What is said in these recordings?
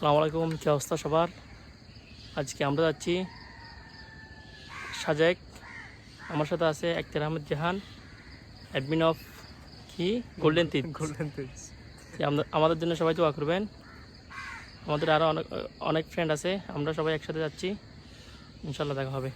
আসসালামু আলাইকুম, কি অবস্থা সবার? আজকে আমরা যাচ্ছি সাজেক। আমার সাথে আছে আখতার আহমেদ জাহান, অ্যাডমিন অফ কি গোল্ডেন টিপস। আমাদের জন্য সবাই দোয়া করবেন। আমাদের আরও অনেক ফ্রেন্ড আছে, আমরা সবাই একসাথে যাচ্ছি, ইনশাল্লাহ দেখা হবে।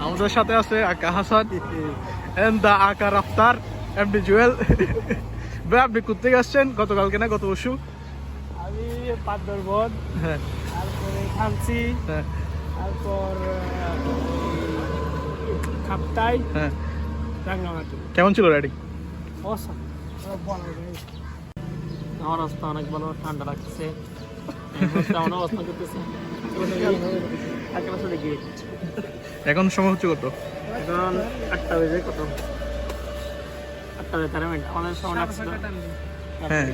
আমাদের সাথে আছে আকা হাসান এন্ড দা আকা রাফতার এমডি জুয়েল। ভাই আপনি কোথেকে আসছেন? গতকালকে না গত পরশু? আমি পাঁচদরবন, হ্যাঁ, তারপরে খামসি, হ্যাঁ, তারপর খাপতাই, হ্যাঁ। রাঙ্গামাটি। কেমন ছিল রাইডিং? অসাম, আমার অবস্থা অনেক ভালো, ঠান্ডা লাগতেছে, আমার অবস্থা করতেছে। এখন সময় হচ্ছে কত? এখন 8টা বেজে কত? 8টা বেজে 13 মিনিট। আমাদের সময় লাগছিল হ্যাঁ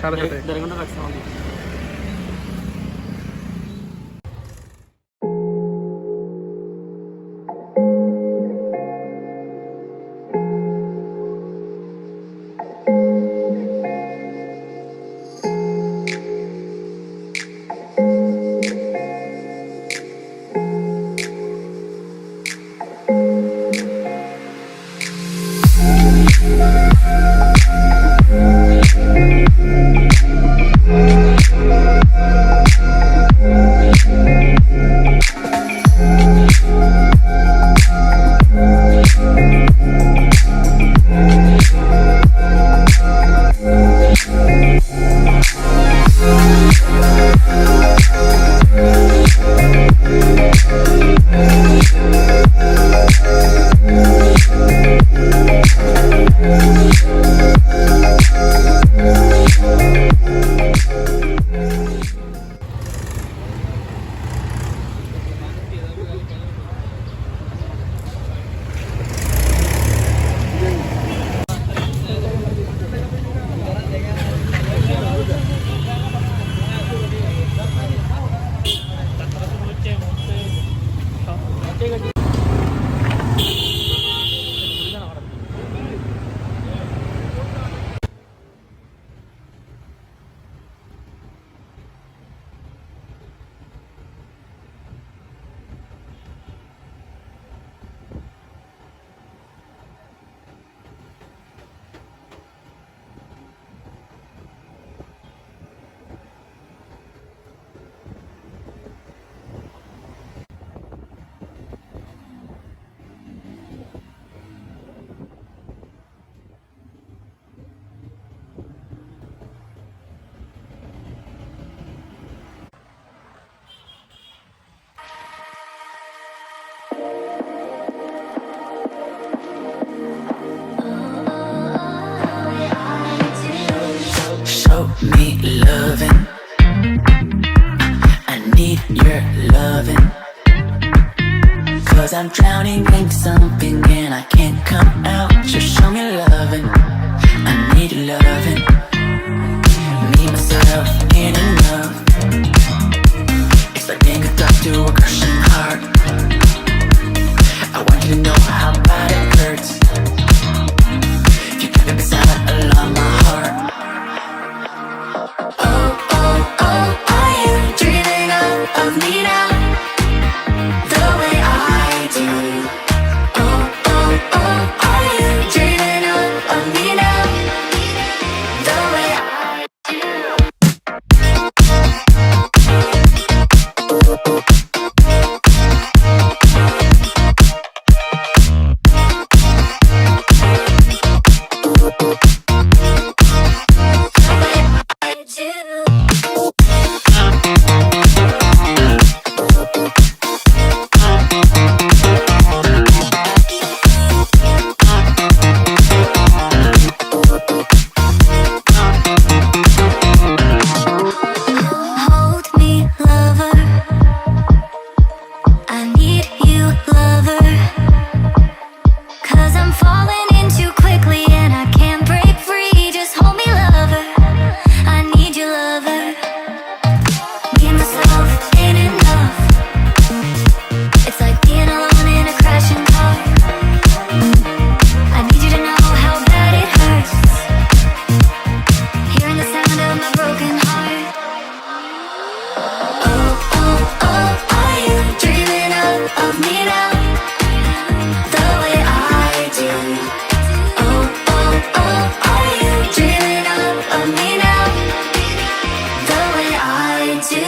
7:30। 1.5 ঘন্টা লাগছে আমাদের। Show me loving. I need your loving. Cause I'm drowning in something and I can't come out. Just show me loving. I need your loving. Me, myself, and enough. It's like being hooked up to a crushing heart. I want you to know how bad it hurts. If you keep it beside along my heart. Are you dreaming of me now? The way I do. Are you dreaming of me now? The way I hold me, lover. I need you, lover. Cause I'm falling in too quickly and I can't break free. Just hold me, lover. I need you, lover. Me, myself, ain't enough. It's like being alone in a crashing car. I need you to know how bad it hurts. Hearing the sound of my broken heart. Are you dreaming of me now? The way I do. Are you dreaming of me now? The way I do.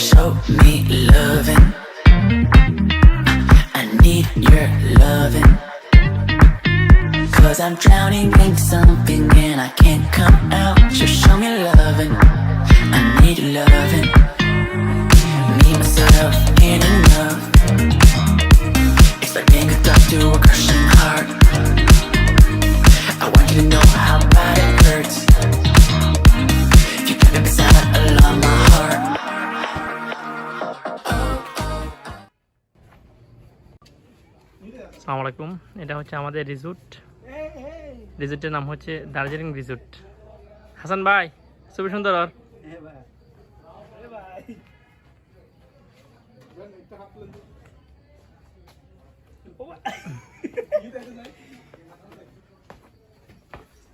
Show me loving. I need your loving. Cause I'm drowning in something and I can't come out. Just show me loving. I need your loving. Me, myself, and enough. It's like being hooked up to a crushing heart. I want you to know how bad it hurts. If you keep it beside along my heart. আসসালামু আলাইকুম। এটা হচ্ছে আমাদের resort. রিসোর্টের নাম হচ্ছে Darjeeling resort. Hasan ভাই ছবি সুন্দর। আর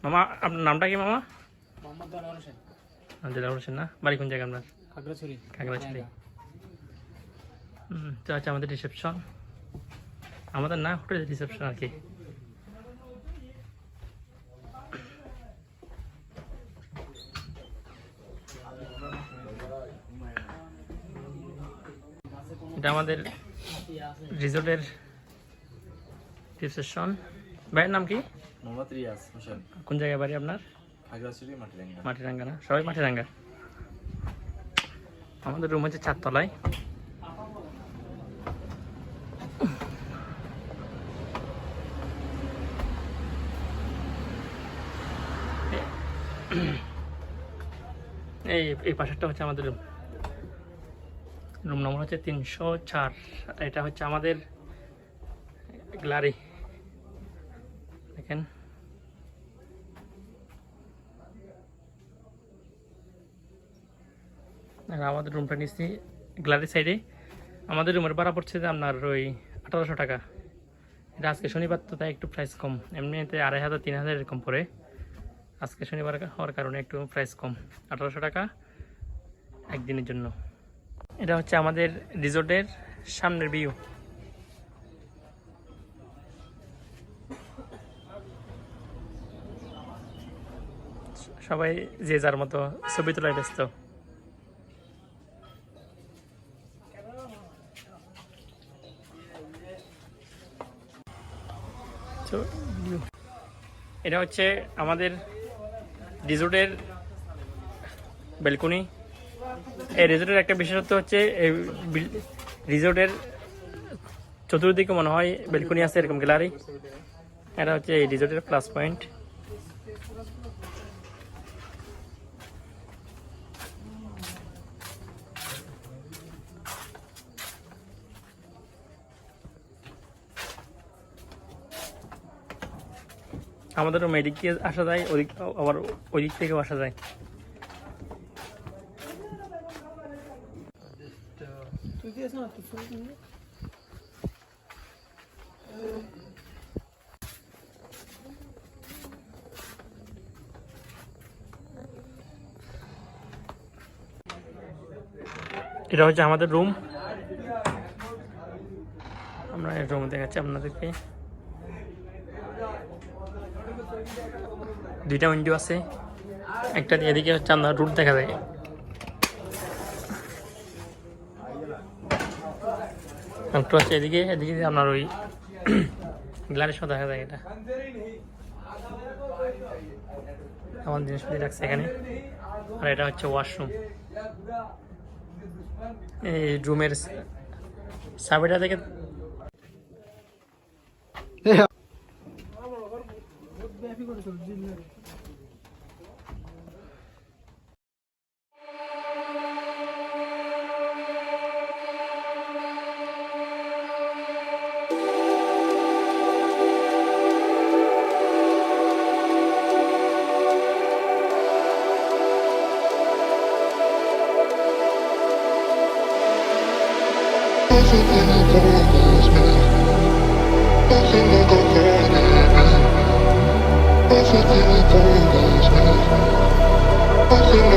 মামা আপনার নামটা কি মামা? মোহাম্মদ দেলোয়ার হোসেন। দেলোয়ার হোসেন না? বাড়ি কোন জায়গা আপনার? খাগড়াছড়ি। খাগড়াছড়ি। তো আচ্ছা আমাদের রিসেপশন, আমাদের না হোটেল রিসেপশন আর কি। এটা আমাদের রিসোর্টের রিসেপশন। ভাইয়ের নাম কি? মোহাম্মদ রিয়াজ হোসেন। কোন জায়গায় বাড়ি আপনার? খাগড়াছড়ি মাটিরাঙ্গা। মাটিরাঙ্গা না? সবাই মাটিরাঙ্গা। আমাদের রুম হচ্ছে 4 তলায়। এই পাশেরটা হচ্ছে আমাদের রুম। রুম নম্বর হচ্ছে 304। এটা হচ্ছে আমাদের গ্যালারি। দেখেন আমাদের রুমটা নিচ্ছি গ্যালারি সাইডে। আমাদের রুমের ভাড়া পড়ছে যে আপনার ওই 1800 টাকা। এটা আজকে শনিবার তো তাই একটু প্রাইস কম, এমনিতে 2500 3000 এরকম পড়ে। আজকে শনিবার হওয়ার কারণে একটু প্রাইস কম, 1800 টাকা একদিনের জন্য। এটা হচ্ছে আমাদের রিসোর্টের সামনের ভিউ। সবাই যে যার মতো ছবি তোলায় ব্যস্ত। এটা হচ্ছে আমাদের রিসোর্টের ব্যালকনি। এই রিসোর্টের একটা বিশেষত্ব হচ্ছে এই রিসোর্টের চতুর্দিকে মনে হয় ব্যালকনি আছে, এরকম গ্যালারি। এটা হচ্ছে এই রিসোর্টের প্লাস পয়েন্ট। আমাদের রুম এদিক দিয়ে আসা যায়, ওদিক আবার ওই দিক থেকেও আসা যায়। এটা হচ্ছে আমাদের রুম। আমরা এই রুম দেখাচ্ছি আপনাদেরকে। দুইটা উইন্ডো আছে, একটা এদিকে হচ্ছে আপনার রুট দেখা যায়। একটা হচ্ছে এদিকে, এদিকে আপনার ওই গ্লাসের সাথে দেখা যায়। এটা আমার জিনিসপত্র রাখছে এখানে। আর এটা হচ্ছে ওয়াশরুম। এই রুমের সাবিটা থেকে I